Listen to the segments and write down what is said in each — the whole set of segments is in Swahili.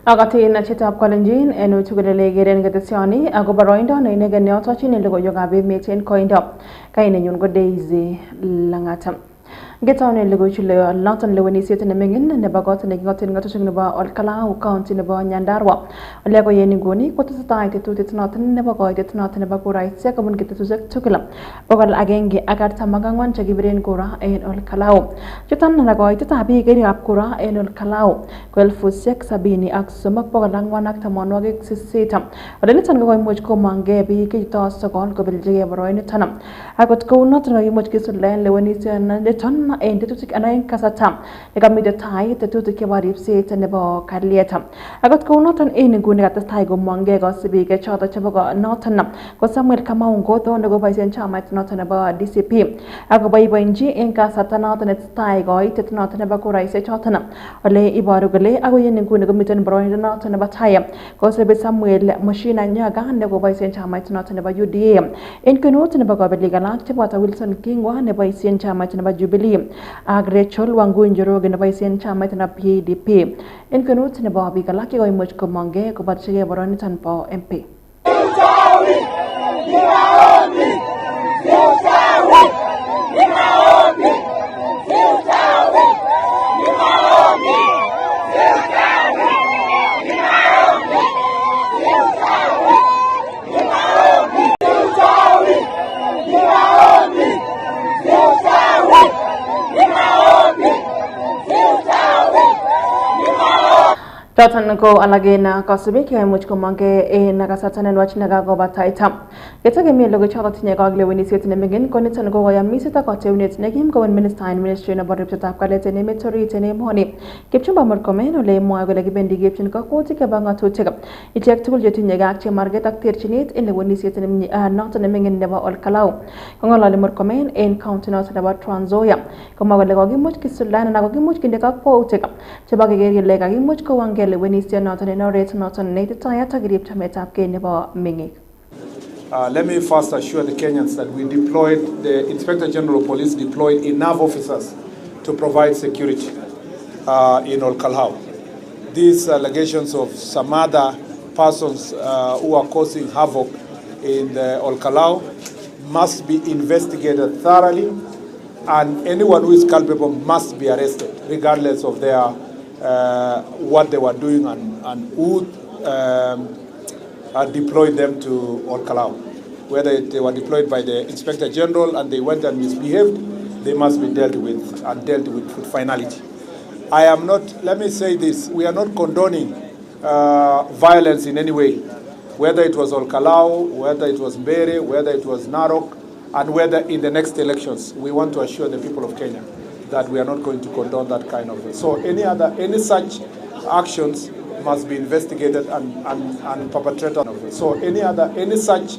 Agati na chitap kalenjin enu tugedele geren getesiani ago baroindo na inege nyoto chini lego yogabe meten koindo kaine nyun go daisy langatam Getawne lego chule latan leweni sete ne mengin ne bagot ne ngotin ngoto chung ne ba Elkana county ne ba Nyandarua lego yeni goni ko to ta ite to tinatin ne ba ko ite tinatin ne ba ko rai se kabun kitu to tukila bagal agenge agar tamagangwan chagi beren kora en Elkana chutan na go ite tabi geri ap kora en Elkana kwel fusek sabini ak sumak bagalangwan ak tamonwage sisita odene tan go moj ko mange bi ki to sokol ko bilje baroine tanam agot ko not no moj ki sulen leweni se na de tan en tetutik anayin kasatam negamide tai tetutik ke warip se tenebo karlieta agot ko noton en gune gata tai go mange go sibi ge chota chebo go noton go Samuel Kamau go to nego baisen chama noton ba DCP ago bai banji en kasata noton et tai go itet noton ba ko raise chotana ole ibaru gele ago yen gune go miten bro noton ba taya go sebe Samuel machine anya ga nego baisen chama noton ba UDA en kunoton ba go beligala chebo ta Wilson King wa ne baisen chama ba Jubilee Agrechol wangu injoro gena baisen chama tana PDP en kanut ne babi kala ki goy moj ko mange ko batche boroni tan po MP Jatan ko alage na kasubi ke much ko mange e nagasatan en wach naga go bataitam getage mi logo chata tinya ga gle wini set ne megen ko nitan go ya misita ko tewnet ne gim go minister in ministry na borip tap ka lete ne metori tene moni kipchumba mar komen ole mo go lagi bendi gipchin ko ko tike banga to tega itek tul jeti nyaga ak marget ak terchinit en le wini set ne not ne megen ne ba ol kalaw ko ngala le mar komen en county not na ba transoya ko ma go le go gi much kisulana na go gi much kinde ka ko tega cheba ge ge le ga gi much ko wange when is not an innovator, not an native tire to grip to met up Mingi. Let me first assure the Kenyans that we deployed, the Inspector General of Police deployed enough officers to provide security in Elkana. These allegations of some other persons who are causing havoc in the Elkana must be investigated thoroughly, and anyone who is culpable must be arrested, regardless of their what they were doing and who deployed them to Elkana. Whether they were deployed by the Inspector General and they went and misbehaved, they must be dealt with and dealt with finality. I am not, let me say this, we are not condoning violence in any way, whether it was Elkana, whether it was Mbere, whether it was Narok, and whether in the next elections. We want to assure the people of Kenya that we are not going to condone that kind of thing. So any such actions must be investigated and perpetrated. So any such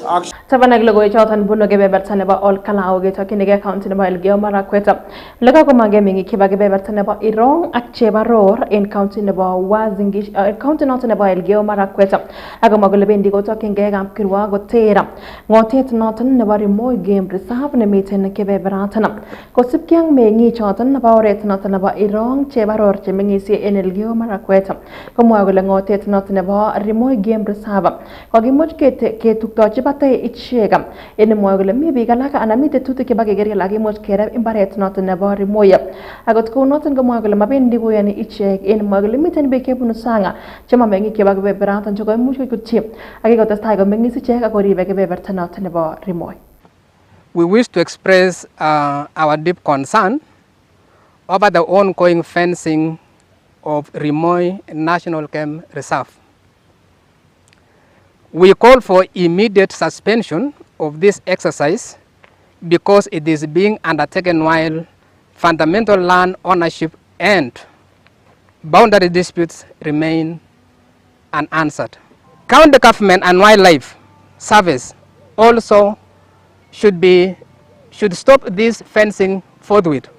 action. Tabanag logo chatan buno gebe bertane ba Elkana oge takine ge county ne ba elgeo mara kweta lega ko mage mingi kiba gebe bertane ba irong akche ba ror in county ne ba wazingi county not ne ba elgeo mara kweta aga magole bendi go takin ge gam kirwa go tera ngotet not ne ba remo game reserve ne meten kebe beratana ko sipkyang mengi chatan ne ba oret not ne ba irong che ba ror che mingi si en elgeo mara kweta ko mo agole ngotet not ne ba remo game reserve ko gi moj ke tukto che bate chega ene moyogle mi bi galaka anamite tutu ke bage gere lagi moj kera imbaret not ne bari moya agot ko not ngo moyogle mabendi go yani icheg ene moyogle miten be ke bunu sanga chama mengi ke bage be beratan jogo mucho ku chip age go tastai go mengi si chega ko ribe ke be bertanat ne ba rimoy. We wish to express our deep concern over the ongoing fencing of Rimoy National Game Reserve. We call for immediate suspension of this exercise because it is being undertaken while fundamental land ownership and boundary disputes remain unanswered. County government and wildlife service also should stop this fencing forthwith.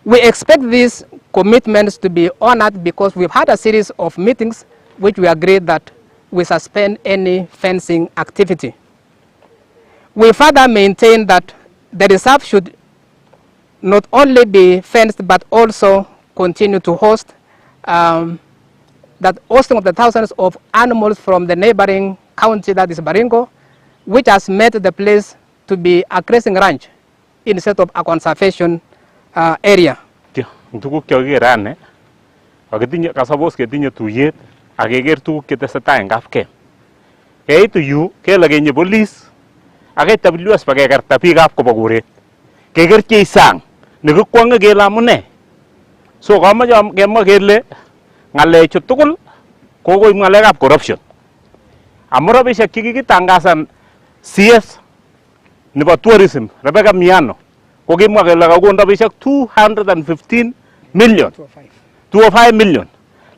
We expect these commitments to be honored because we've had a series of meetings which we agreed that we suspend any fencing activity. We further maintain that the reserve should not only be fenced but also continue to host that hosting of the thousands of animals from the neighboring county, that is Baringo, which has made the place to be a grazing ranch instead of a conservation area. Tuguk chekikerane akitinye kasabos ketinye tuyet akeker tuguk chetesetai eng kapkem. Keitu yu kele kenye police akait WS pakekerta biikab kobo koret. Kekerchei sang nekikwonge kele amune. So kamache kemwa kele ngalechu tugul kokoib ngalekab corruption. Amu rabisiek chekikitangasan CS nebo tourism Rebecca Miano kokimwa kele kakon rabisiek 215 million 205 million.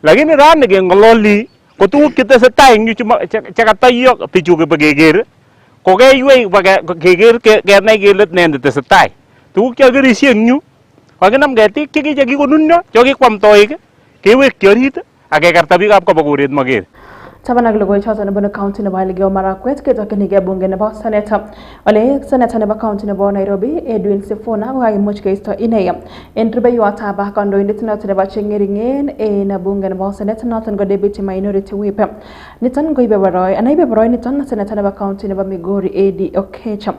Lakini rani kengololi ko tuguk chetesetai eng yu chekatayo bichu kekeker kokeiwei keker kenai kele nee netesetai. Tuguk chekirisie eng yu kakinam ketik chekikonunyo chekikwam toik kewekchi orit akekarta biikab kobo koret maker. Tabanak logoy choton nebo county nebo Elgeyo Marakwet ketokenige bunge nebo senator ole senator nebo county nebo Nairobi Edwin Sifuna ko kakimuch keisto inei en rubeiwotab kandoindet noton nebo chengeringen en bunge nebo senate noton ko deputy minority whip niton ko ibe baroi niton senator nebo county nebo Migori AD Okech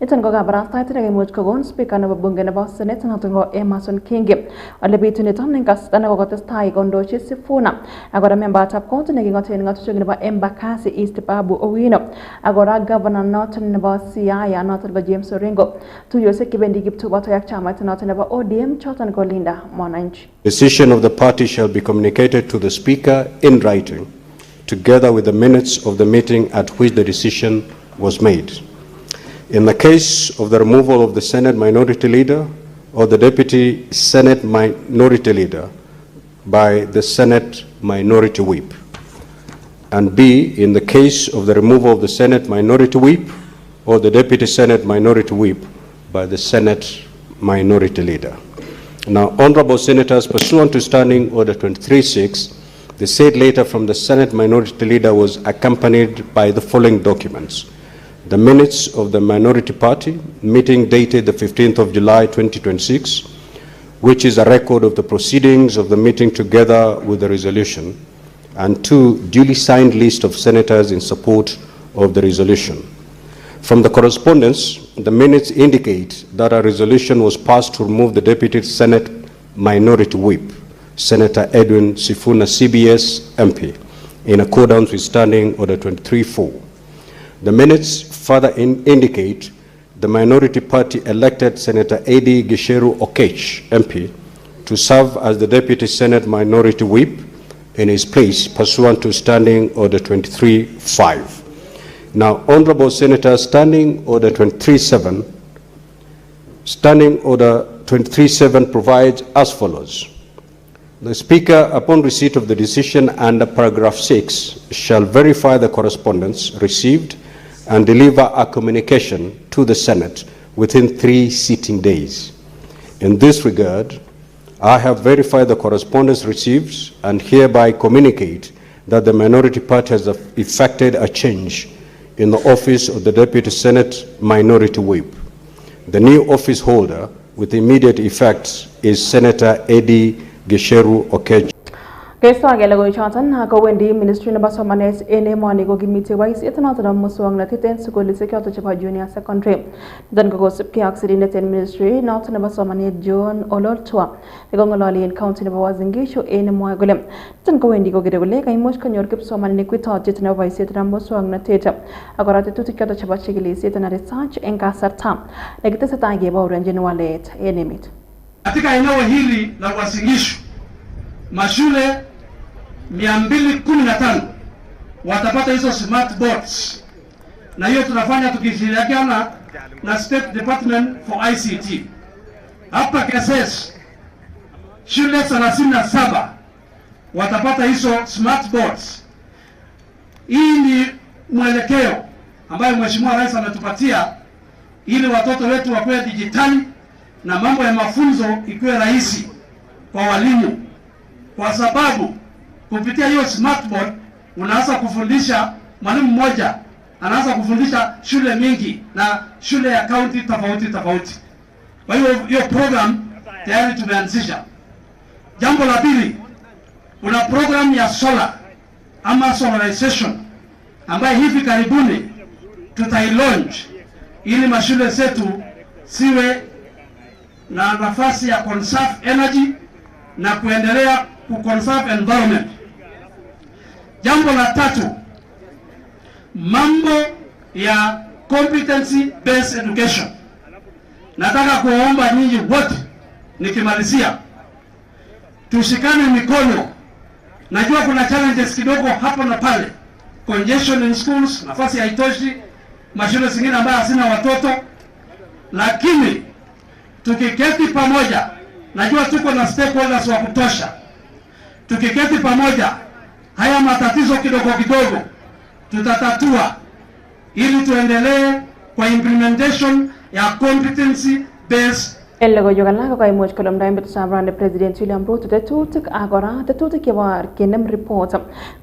niton ko kabarastaet nekimuch kokon speaker nebo bunge nebo senate noton ko Emerson Kingi ole bitu niton en kasarta nekokotestai kondochi Sifuna akora membatab county nekingoten ngatutik nebo Embakasi East Babu Owino agora governor noton nebo Siaya noton ko James Orengo tuyosek kibendi kiptubato yak chamait noton nebo ODM choton ko Linda Mwananchi. Decision of the party shall be communicated to the speaker in writing together with the minutes of the meeting at which the decision was made. In the case of the removal of the Senate Minority Leader or the Deputy Senate Minority Leader by the Senate Minority Whip, and B, in the case of the removal of the Senate Minority Whip or the Deputy Senate Minority Whip by the Senate Minority Leader. Now, Honorable Senators, pursuant to Standing Order 23-6, the said letter from the Senate Minority Leader was accompanied by the following documents. The minutes of the Minority Party meeting dated the 15th of July 2026, which is a record of the proceedings of the meeting together with the resolution, and 2 duly signed list of senators in support of the resolution. From the correspondence, the minutes indicate that a resolution was passed to remove the Deputy Senate Minority Whip, Senator Edwin Sifuna CBS MP, in accordance with Standing Order 23-4. The minutes further indicate the Minority Party elected Senator A.D. Gisheru Okech MP to serve as the Deputy Senate Minority Whip in his place pursuant to Standing Order 23-5. Now, Honorable Senator, Standing Order 23-7 provides as follows. The Speaker, upon receipt of the decision under paragraph 6, shall verify the correspondence received and deliver a communication to the Senate within 3 sitting days. In this regard, I have verified the correspondence received and hereby communicate that the Minority Party has effected a change in the office of the Deputy Senate Minority Whip. The new office holder with immediate effect is Senator A.D. Gisheru Okech. Kesto agele go choton ko wendi ministry nebo somanet en emoni ko kimite boisiet noton nebo muswoknotet en sukulisiek choton chebo junior secondary. Dan ko kosipke ak sirindet en ministry noton nebo somanet John Ololtua nekongololi en county nebo Uasin Gishu en mwae kole dan ko wendi ko kire kole kaimuch konyor kipsomaninik kwitotyet nebo boisiet nebo muswoknotet akora tetutik choton chebo chikilisiet na research en kasarta nekitesetai kebaurenjin walet en emet. Katika eneo hili la Uasin Gishu mashule 215 watapata hizo smart boards, na hiyo tunafanya tukishirikiana na State Department for ICT. Hapa KSS shule 37 watapata hizo smart boards. Hii ni mwelekeo ambayo Mheshimiwa Rais ametupatia ili watoto wetu wapewe dijitali na mambo ya mafunzo ikuwe rahisi kwa walimu, kwa sababu kupitia hiyo smartboard unaanza kufundisha mwalimu mmoja anaanza kufundisha shule mingi na shule ya county tofauti. Kwa hiyo program tayari tumeanzisha. Jambo la pili, kuna program ya solar ama solarization ambayo hivi karibuni tutailaunch ili mashule zetu siwe na nafasi ya conserve energy na kuendelea kuconserve environment. Jambo la tatu, mambo ya competency based education. Nataka kuomba nyinyi wote nikimalizia tushikane mikono. Najua kuna challenges kidogo hapo na pale. Congestion in schools, nafasi haitoshi, mashule zingine ambayo hazina watoto. Lakini tukiketi pamoja, najua tuko na stakeholders wa kutosha. Tukiketi pamoja, haya matatizo kidogo kidogo tutatatua ili tuendelee kwa implementation ya competency based. Ellego yogala ko imuch kolom da imbet sabrande president William Ruto tetutik agora tetutik yewar kenem report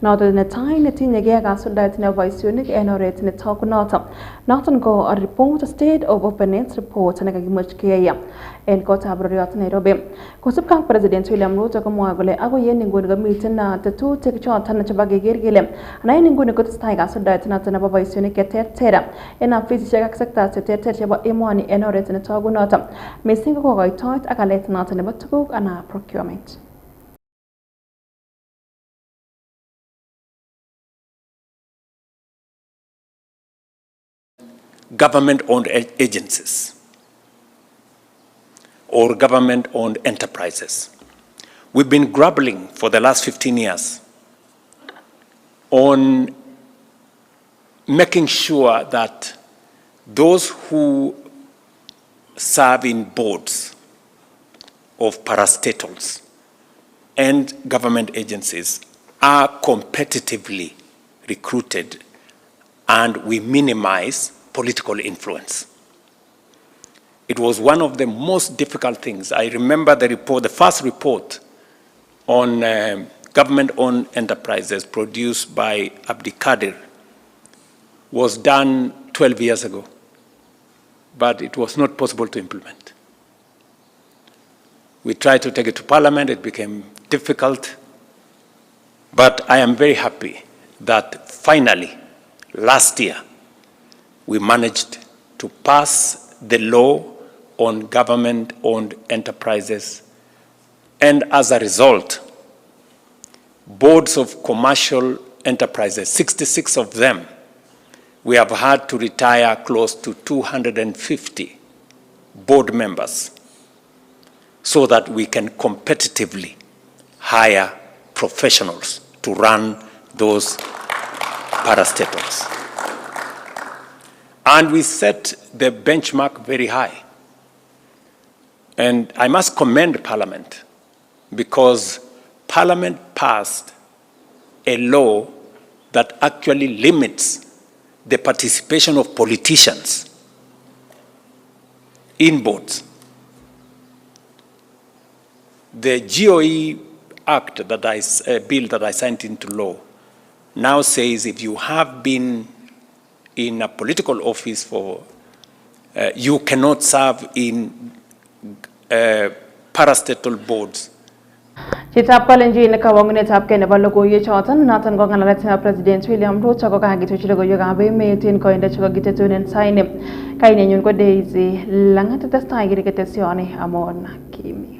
noto ne tai ne tinye ge ga soldat ne visionik enoret ne takunota noton go a report state of openness report ne kagimuch keya en kota broriot Nairobi kosubka president William Ruto ko mwa gole ago yen nguni gamiten na tetutik choton chebo geger gele anai nguni ko testai ga soldat noton ne visionik ketertera en afisisiek ak sectors keterter chebo emoni enoret ne takunota ko koitoit ak alet noton nebo tuguk ana procurement. Government-owned agencies or government-owned enterprises. We've been grappling for the last 15 years on making sure that those who serve in boards of parastatals and government agencies are competitively recruited and we minimize political influence. It was one of the most difficult things. I remember the report, the first report on government-owned enterprises produced by Abdikadir was done 12 years ago. But it was not possible to implement. We tried to take it to Parliament, it became difficult, but I am very happy that finally, last year, we managed to pass the law on government-owned enterprises, and as a result, boards of commercial enterprises, 66 of them, we have had to retire close to 250 board members so that we can competitively hire professionals to run those parastatals. And we set the benchmark very high. And I must commend Parliament because Parliament passed a law that actually limits the participation of politicians in boards. The GOE Act that bill that I signed into law now says if you have been in a political office for, you cannot serve in parastatal boards. Chitap kalenjin ne kawangune tap kene balogo ye chotan natan go ngalatina president William Ruto ko kagi to chigo yoga be metin ko inda chigo gitetunen saine kaine nyun ko Daisy langata testai gire ketesione amon kimi